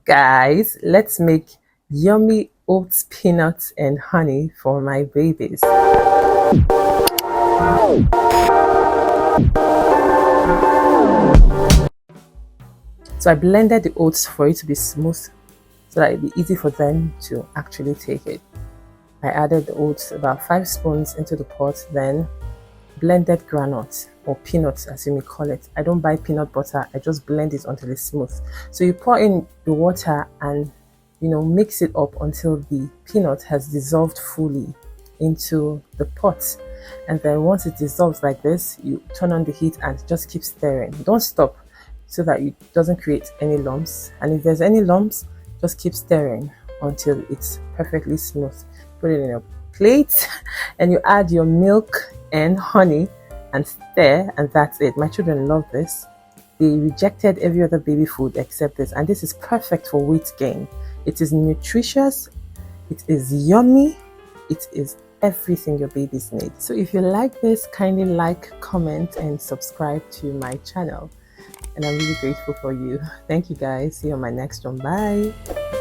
Guys, let's make yummy oats, peanuts, and honey for my babies. So I blended the oats for it to be smooth so that it'd be easy for them to actually take it. I added the oats, about 5 spoons, into the pot, then blended granules or peanuts as you may call it. I don't buy peanut butter, I just blend it until it's smooth. So you pour in the water and mix it up until the peanut has dissolved fully into the pot. And then once it dissolves like this, you turn on the heat and just keep stirring. Don't stop so that it doesn't create any lumps. And if there's any lumps, just keep stirring until it's perfectly smooth. Put it in a plate and you add your milk and honey and stir, and that's it. My children love this. They rejected every other baby food except this, and this is perfect for weight gain. It is nutritious, it is yummy, it is everything your babies need. So if you like this, kindly like, comment, and subscribe to my channel. And I'm really grateful for you. Thank you guys. See you on my next one. Bye.